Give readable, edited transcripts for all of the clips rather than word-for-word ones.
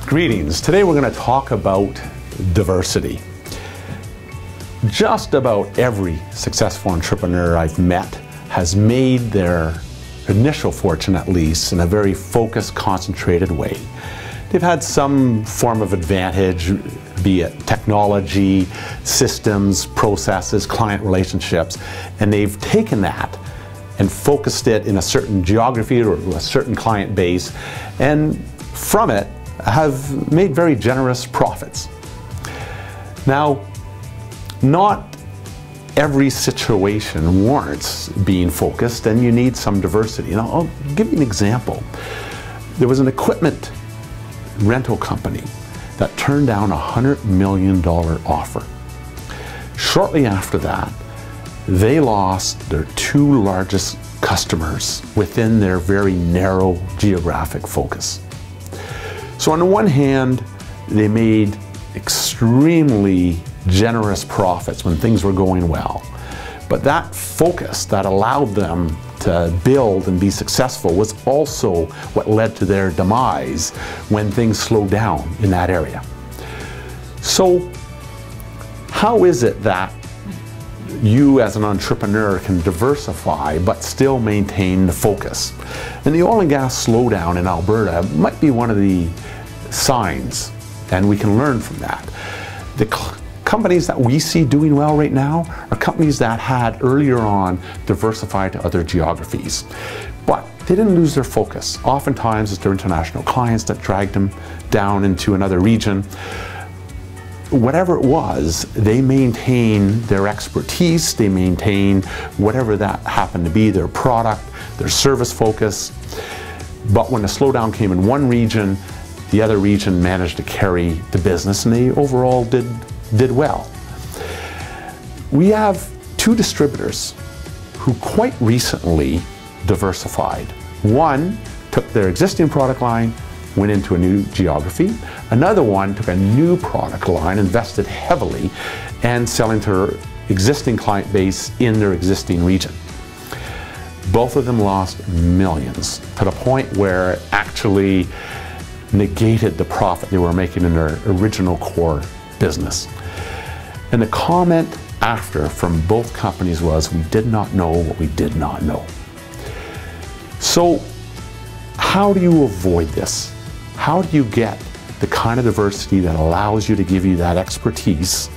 Greetings. Today we're going to talk about diversity. Just about every successful entrepreneur I've met has made their initial fortune, at least, in a very focused, concentrated way. They've had some form of advantage, be it technology, systems, processes, client relationships, and they've taken that and focused it in a certain geography or a certain client base, and from it have made very generous profits. Now, not every situation warrants being focused, and you need some diversity. And I'll give you an example. There was an equipment rental company that turned down a $100 million offer. Shortly after that, they lost their two largest customers within their very narrow geographic focus. So on the one hand, they made extremely generous profits when things were going well. But that focus that allowed them to build and be successful was also what led to their demise when things slowed down in that area. So how is it that you as an entrepreneur can diversify but still maintain the focus? And the oil and gas slowdown in Alberta might be one of the signs, and we can learn from that. The companies that we see doing well right now are companies that had earlier on diversified to other geographies. But they didn't lose their focus. Oftentimes it's their international clients that dragged them down into another region. Whatever it was, they maintained their expertise, they maintained whatever that happened to be, their product, their service focus. But when the slowdown came in one region, the other region managed to carry the business, and they overall did well. We have two distributors who quite recently diversified. One took their existing product line, went into a new geography. Another one took a new product line, invested heavily, and selling to their existing client base in their existing region. Both of them lost millions, to the point where it actually negated the profit they were making in their original core business. And the comment after from both companies was, "We did not know what we did not know." So how do you avoid this? How do you get the kind of diversity that allows you to give you that expertise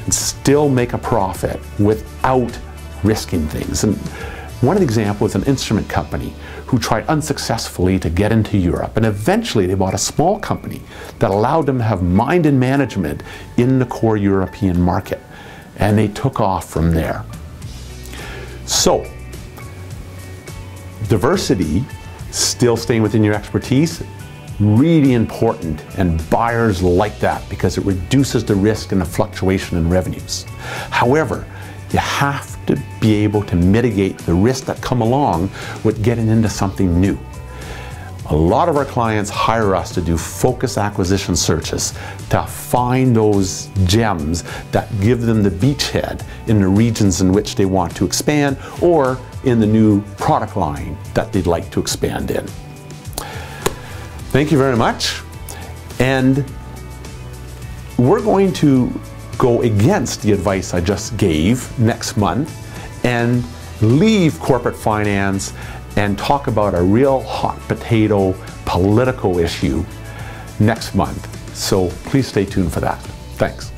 and still make a profit without risking things? And one example is an instrument company who tried unsuccessfully to get into Europe, and eventually they bought a small company that allowed them to have mind and management in the core European market, and they took off from there. So diversity, still staying within your expertise, really important, and buyers like that because it reduces the risk and the fluctuation in revenues. However, you have to be able to mitigate the risks that come along with getting into something new. A lot of our clients hire us to do focus acquisition searches to find those gems that give them the beachhead in the regions in which they want to expand, or in the new product line that they'd like to expand in. Thank you very much. And we're going to go against the advice I just gave next month and leave corporate finance and talk about a real hot potato political issue next month. So please stay tuned for that. Thanks.